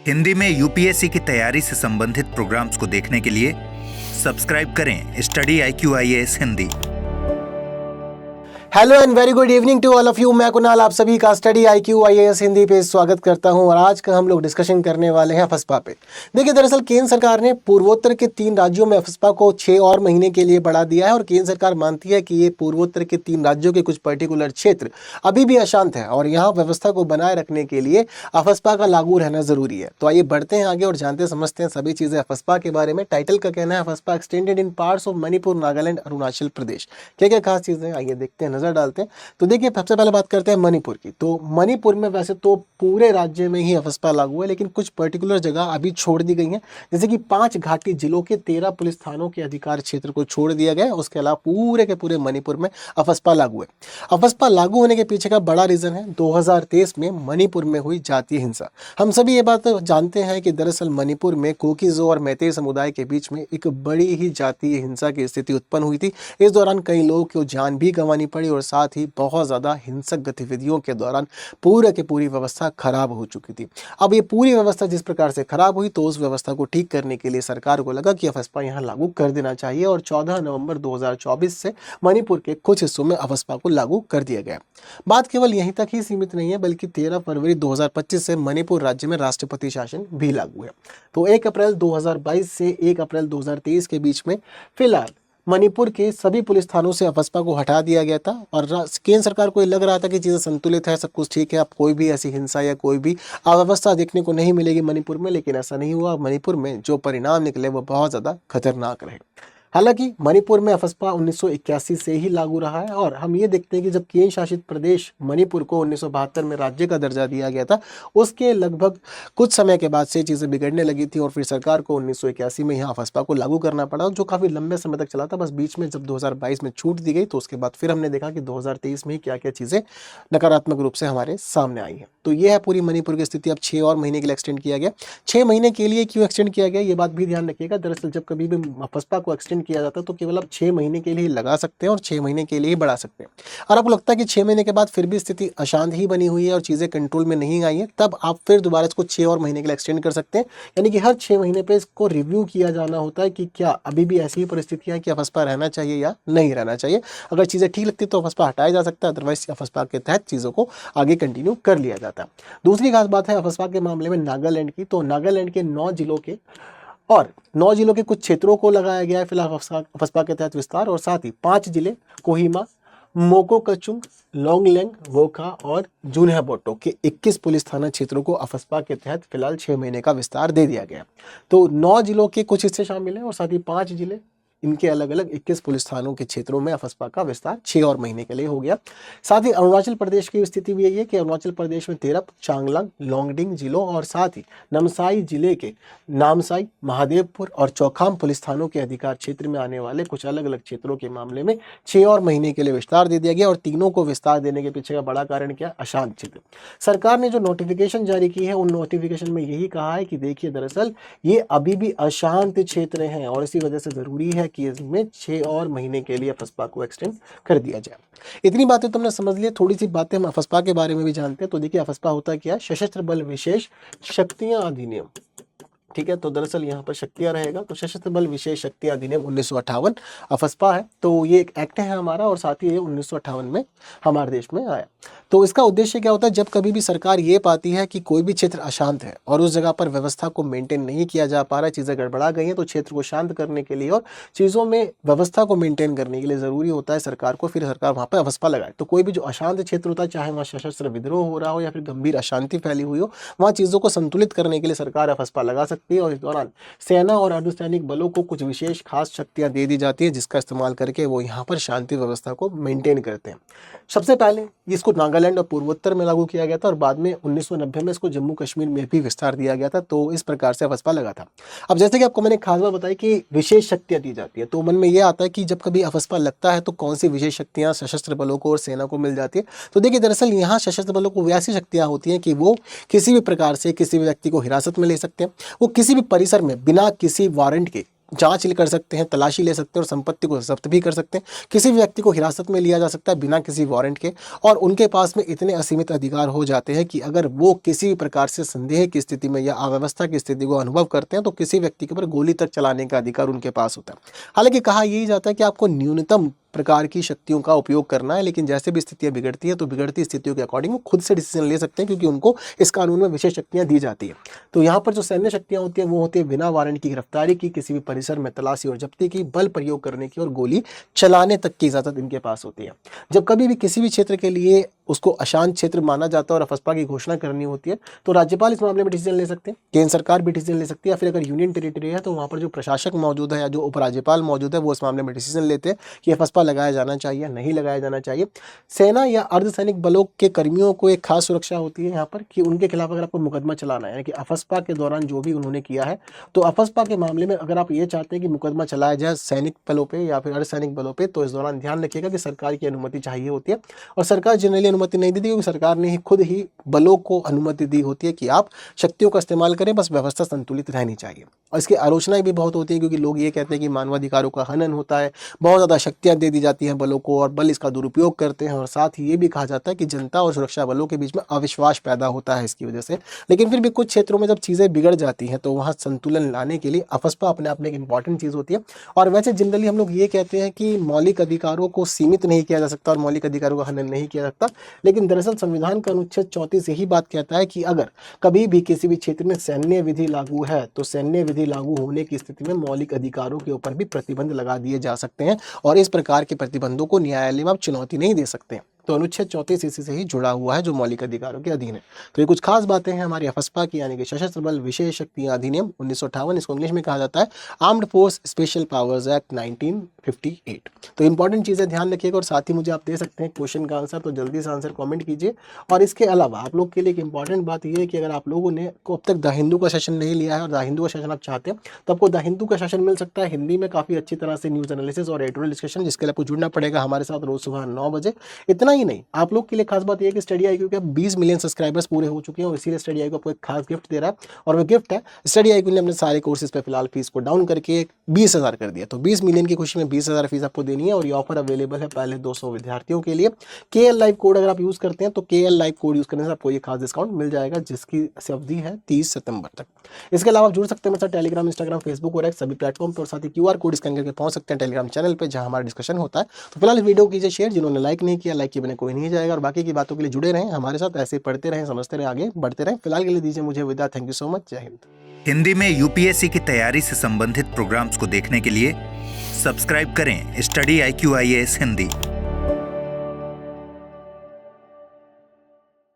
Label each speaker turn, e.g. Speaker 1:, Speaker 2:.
Speaker 1: हिंदी में यूपीएससी की तैयारी से संबंधित प्रोग्राम्स को देखने के लिए सब्सक्राइब करें study IQ IAS Hindi.
Speaker 2: Hello and very good evening to all of you. मैं कुणाल आप सभी का स्टडी IQ IAS हिंदी पे स्वागत करता हूं और आज का हम लोग डिस्कशन करने वाले हैं अफस्पा पे। देखिए, दरअसल केंद्र सरकार ने पूर्वोत्तर के 3 राज्यों में अफस्पा को 6 और महीने के लिए बढ़ा दिया है और केंद्र सरकार मानती है कि ये पूर्वोत्तर के 3 राज्यों के कुछ पर्टिकुलर क्षेत्र अभी भी अशांत है और यहाँ व्यवस्था को बनाए रखने के लिए अफस्पा का लागू रहना जरूरी है। तो आइए बढ़ते हैं आगे और जानते समझते हैं सभी चीजें अफस्पा के बारे में। टाइटल का कहना है AFSPA extended in parts of Manipur, Nagaland, Arunachal Pradesh. क्या क्या खास चीजें, आइए देखते हैं, नजर डालते हैं। तो देखिए, सबसे पहले बात करते हैं मणिपुर की। तो मणिपुर में वैसे तो पूरे राज्य में ही अफस्पा लागू है, लेकिन कुछ पर्टिकुलर जगह अभी छोड़ दी गई हैं, जैसे कि 5 घाटी जिलों के 13 पुलिस थानों के अधिकार क्षेत्र को छोड़ दिया गया है। उसके अलावा पूरे के पूरे मणिपुर में अफस्पा लागू है। अफस्पा लागू होने के पीछे का बड़ा रीजन है 2023 में मणिपुर में हुई जातीय हिंसा। हम सभी ये बात जानते हैं कि दरअसल मणिपुर में कोकीजो और मैतेई समुदाय के बीच में एक बड़ी ही जातीय हिंसा की स्थिति उत्पन्न हुई थी। इस दौरान कई लोगों को जान भी गंवानी पड़ी और साथ ही बहुत ज़्यादा हिंसक गतिविधियों के दौरान पूरे की पूरी व्यवस्था खराब हो चुकी थी। अब ये पूरी व्यवस्था जिस प्रकार से खराब हुई, तो उस व्यवस्था को ठीक करने के लिए सरकार को लगा कि अफस्पा यहाँ लागू कर देना चाहिए और 14 नवंबर 2024 से मणिपुर के कुछ हिस्सों में अफस्पा को लागू कर दिया गया। बात केवल यहीं तक ही सीमित नहीं है, बल्कि 13 फरवरी 2025 से मणिपुर राज्य में राष्ट्रपति शासन भी लागू है। तो 1 अप्रैल 2022 से 1 अप्रैल 2023 के बीच में फिलहाल मणिपुर के सभी पुलिस थानों से अफस्पा को हटा दिया गया था और केंद्र सरकार को लग रहा था कि चीज़ें संतुलित है, सब कुछ ठीक है, अब कोई भी ऐसी हिंसा या कोई भी अव्यवस्था देखने को नहीं मिलेगी मणिपुर में। लेकिन ऐसा नहीं हुआ। मणिपुर में जो परिणाम निकले वो बहुत ज़्यादा खतरनाक रहे। हालांकि मणिपुर में अफस्पा 1981 से ही लागू रहा है और हम ये देखते हैं कि जब केंद्र शासित प्रदेश मणिपुर को 1972 में राज्य का दर्जा दिया गया था, उसके लगभग कुछ समय के बाद से चीज़ें बिगड़ने लगी थी और फिर सरकार को 1981 में यहाँ अफस्पा को लागू करना पड़ा, जो काफ़ी लंबे समय तक चला था। बस बीच में जब 2022 में छूट दी गई, तो उसके बाद फिर हमने देखा कि 2023 में ही क्या क्या चीज़ें नकारात्मक रूप से हमारे सामने आई हैं। तो ये है पूरी मणिपुर की स्थिति। अब 6 और महीने के लिए एक्सटेंड किया गया। 6 महीने के लिए क्यों एक्सटेंड किया गया, ये बात भी ध्यान रखिएगा। दरअसल जब कभी भी अफस्पा को एक्सटेंड किया जाता है तो केवल आप 6 महीने के लिए लगा सकते हैं और 6 महीने के लिए ही बढ़ा सकते हैं। और आपको लगता है कि 6 महीने के बाद फिर भी स्थिति अशांत ही बनी हुई है और चीज़ें कंट्रोल में नहीं आई है, तब आप फिर दोबारा इसको 6 और महीने के लिए एक्सटेंड कर सकते हैं। यानी कि हर 6 महीने पे इसको रिव्यू किया जाना होता है कि क्या अभी भी ऐसी ही परिस्थितियां कि अफस्पा रहना चाहिए या नहीं रहना चाहिए। अगर चीज़ें ठीक लगती तो अफस्पा हटाया जा सकता है, अदरवाइज अफस्पा के तहत चीज़ों को आगे कंटिन्यू कर लिया जाता है। दूसरी खास बात है अफस्पा के मामले में नागालैंड की। तो नागालैंड के 9 जिलों के कुछ क्षेत्रों को लगाया गया है फिलहाल अफस्पा के तहत विस्तार, और साथ ही 5 जिले कोहिमा, मोकोकचुंग, लोंगलेंग, वोखा और जुन्हेबोटो के 21 पुलिस थाना क्षेत्रों को अफस्पा के तहत फिलहाल 6 महीने का विस्तार दे दिया गया। तो 9 जिलों के कुछ हिस्से शामिल हैं और साथ ही 5 जिले, इनके अलग अलग 21 पुलिस थानों के क्षेत्रों में अफस्पा का विस्तार 6 और महीने के लिए हो गया। साथ ही अरुणाचल प्रदेश की स्थिति भी यही है कि अरुणाचल प्रदेश में 13 चांगलांग, लोंगडिंग जिलों और साथ ही नामसाई जिले के नामसाई, महादेवपुर और चौखाम पुलिस थानों के अधिकार क्षेत्र में आने वाले कुछ अलग अलग क्षेत्रों के मामले में 6 और महीने के लिए विस्तार दे दिया गया। और तीनों को विस्तार देने के पीछे का बड़ा कारण क्या, अशांत क्षेत्र। सरकार ने जो नोटिफिकेशन जारी की है, उन नोटिफिकेशन में यही कहा है कि देखिए दरअसल ये अभी भी अशांत क्षेत्र हैं और इसी वजह से जरूरी है कि इसमें 6 और महीने के लिए अफस्पा को एक्सटेंड कर दिया जाए। इतनी बातें तुमने समझ लिया। थोड़ी सी बातें हम अफस्पा के बारे में भी जानते हैं। तो देखिए अफस्पा होता क्या है, सशस्त्र बल विशेष शक्तियां अधिनियम। ठीक है, तो दरअसल यहाँ पर शक्तियां रहेगा, तो सशस्त्र बल विशेष शक्तियां अधिनियम 1958 अफस्पा है। तो ये एक एक्ट है हमारा और साथ ही ये 1958 में हमारे देश में आया। तो इसका उद्देश्य क्या होता है, जब कभी भी सरकार ये पाती है कि कोई भी क्षेत्र अशांत है और उस जगह पर व्यवस्था को मेंटेन नहीं किया जा पा रहा है, चीज़ें गड़बड़ा गई हैं, तो क्षेत्र को शांत करने के लिए और चीज़ों में व्यवस्था को मेंटेन करने के लिए ज़रूरी होता है सरकार को, फिर सरकार वहाँ पर अफस्पा लगाए। तो कोई भी जो अशांत क्षेत्र होता है, चाहे वहाँ सशस्त्र विद्रोह हो रहा हो या फिर गंभीर अशांति फैली हुई हो, वहाँ चीज़ों को संतुलित करने के लिए सरकार अफस्पा लगा सकती है। और इस दौरान सेना और अर्धसैनिक बलों को कुछ विशेष खास शक्तियाँ दे दी जाती है, जिसका इस्तेमाल करके वो यहाँ पर शांति व्यवस्था को मेंटेन करते हैं। सबसे पहले इसको नागालैंड और पूर्वोत्तर में लागू किया गया था और बाद में 1990 में इसको जम्मू कश्मीर में भी विस्तार दिया गया था। तो इस प्रकार से अफस्पा लगा था। अब जैसे कि आपको मैंने खास बात बताई कि विशेष शक्तियां दी जाती है, तो मन में ये आता है कि जब कभी अफस्पा लगता है तो कौन सी विशेष शक्तियां सशस्त्र बलों को और सेना को मिल जाती है। तो देखिए दरअसल यहाँ सशस्त्र बलों को ऐसी शक्तियां होती हैं कि वो किसी भी प्रकार से किसी भी व्यक्ति को हिरासत में ले सकते हैं, वो किसी भी परिसर में बिना किसी वारंट के जांच कर सकते हैं, तलाशी ले सकते हैं और संपत्ति को जब्त भी कर सकते हैं। किसी भी व्यक्ति को हिरासत में लिया जा सकता है बिना किसी वारंट के, और उनके पास में इतने असीमित अधिकार हो जाते हैं कि अगर वो किसी भी प्रकार से संदेह की स्थिति में या अव्यवस्था की स्थिति को अनुभव करते हैं तो किसी व्यक्ति के ऊपर गोली तक चलाने का अधिकार उनके पास होता है। हालांकि कहा यही जाता है कि आपको न्यूनतम प्रकार की शक्तियों का उपयोग करना है, लेकिन जैसे भी स्थितियां बिगड़ती है तो बिगड़ती स्थितियों के अकॉर्डिंग वो खुद से डिसीजन ले सकते हैं, क्योंकि उनको इस कानून में विशेष शक्तियां दी जाती है। तो यहाँ पर जो सैन्य शक्तियां होती है वो होती है बिना वारंट की गिरफ्तारी की, किसी भी परिसर में तलाशी और जब्ती की, बल प्रयोग करने की और गोली चलाने तक की इजाजत इनके पास होती है। जब कभी भी किसी भी क्षेत्र के लिए उसको अशांत क्षेत्र माना जाता है और अफस्पा की घोषणा करनी होती है तो राज्यपाल इस मामले में डिसीजन ले सकते हैं, केंद्र सरकार भी डिसीजन ले सकती है, या फिर अगर यूनियन टेरिटरी है तो वहाँ पर जो प्रशासक मौजूद है या जो उपराज्यपाल मौजूद है वो इस मामले में डिसीजन लेते हैं कि अफस्पा लगाया जाना चाहिए या नहीं लगाया जाना चाहिए। सेना या अर्धसैनिक बलों के कर्मियों को एक खास सुरक्षा होती है यहाँ पर कि उनके खिलाफ अगर आपको मुकदमा चलाना है, यानी कि अफस्पा के दौरान जो भी उन्होंने किया है, तो अफस्पा के मामले में अगर आप ये चाहते हैं कि मुकदमा चलाया जाए सैनिक बलों पर या फिर अर्धसैनिक बलों पर, तो इस दौरान ध्यान रखिएगा कि सरकार की अनुमति चाहिए होती है, और सरकार जनरली अनुमति नहीं देती क्योंकि सरकार ने ही खुद ही बलों को अनुमति दी होती है कि आप शक्तियों का इस्तेमाल करें, बस व्यवस्था संतुलित रहनी चाहिए। और इसकी आलोचनाएं भी बहुत होती है क्योंकि लोग ये कहते हैं कि मानवाधिकारों का हनन होता है, बहुत ज़्यादा शक्तियां दे दी जाती हैं बलों को और बल इसका दुरुपयोग करते हैं, और साथ ही ये भी कहा जाता है कि जनता और सुरक्षा बलों के बीच में अविश्वास पैदा होता है इसकी वजह से। लेकिन फिर भी कुछ क्षेत्रों में जब चीज़ें बिगड़ जाती हैं तो वहाँ संतुलन लाने के लिए अफस्पा अपने आप में एक इंपॉर्टेंट चीज़ होती है। और वैसे जनरली हम लोग ये कहते हैं कि मौलिक अधिकारों को सीमित नहीं किया जा सकता और मौलिक अधिकारों का हनन नहीं किया जाता, लेकिन दरअसल संविधान का अनुच्छेद 34 यही बात कहता है कि अगर कभी भी किसी भी क्षेत्र में सैन्य विधि लागू है तो सैन्य विधि लागू होने की स्थिति में मौलिक अधिकारों के ऊपर भी प्रतिबंध लगा दिए जा सकते हैं, और इस प्रकार के प्रतिबंधों को न्यायालय में आप चुनौती नहीं दे सकते। तो अनुच्छेद 34 इसी से ही जुड़ा हुआ है जो मौलिक अधिकारों के अधीन है। तो ये कुछ खास बातें हैं हमारी अफस्पा की, यानी कि सशस्त्र बल विशेष शक्तियां अधिनियम 1958, इसको इंग्लिश में कहा जाता है armed force special powers act 1958। तो इंपॉर्टेंट चीज़ें ध्यान रखिएगा, और साथ ही मुझे आप दे सकते हैं क्वेश्चन का आंसर, तो जल्दी से आंसर कमेंट कीजिए। और इसके अलावा आप लोग के लिए एक इंपॉर्टेंट बात यह है कि अगर आप लोगों ने अब तक द हिंदू का सेशन नहीं लिया है और द हिंदू का सेशन आप चाहते हैं तो आपको द हिंदू का सेशन मिल सकता है हिंदी में काफ़ी अच्छी तरह से, न्यूज़ एनालिसिस और एडिटोरियल डिस्कशन, जिसके लिए आपको जुड़ना पड़ेगा हमारे साथ रोज सुबह 9 बजे। इतना ही नहीं, आप लोग के लिए खास बात यह है कि स्टडी IQ के 20 मिलियन सब्सक्राइबर्स पूरे हो चुके हैं और इसीलिए स्टडी IQ आपको एक खास गिफ्ट दे रहा है, और वो गिफ्ट है स्टडी IQ ने अपने सारे कोर्सेज पे फिलहाल फीस को डाउन करके 20,000 कर दिया। तो 20 मिलियन की खुशी में 20,000 फीस आपको देनी है, और ये ऑफर अवेलेबल है पहले 200 विद्यार्थियों के लिए। KL लाइव कोड अगर आप यूज़ करते हैं तो KL लाइव कोड यूज़ करने से आपको ये खास डिस्काउंट मिल जाएगा, जिसकी अवधि है 30 सितंबर तक। इसके अलावा आप जुड़ सकते हैं मेरे साथ टेलीग्राम, इंस्टाग्राम, फेसबुक और सभी प्लेटफॉर्म पर, और साथ ही QR कोड स्कैन करके पहुंच सकते हैं टेलीग्राम चैनल पर जहां हमारा डिस्कशन होता है। तो फिलहाल इस वीडियो कीजिए शेयर, जिन्होंने लाइक नहीं किया लाइक किए बिना कोई नहीं जाएगा, और बाकी की बातों के लिए जुड़े रहें हमारे साथ, ऐसे पढ़ते रहें, समझते रहें, आगे बढ़ते रहें। फिलहाल के लिए दीजिए मुझे विदा। Thank you so much. जय हिंद।
Speaker 1: हिंदी में UPSC की तैयारी से संबंधित प्रोग्राम्स को देखने के लिए सब्सक्राइब करें स्टडी IQ IAS हिंदी।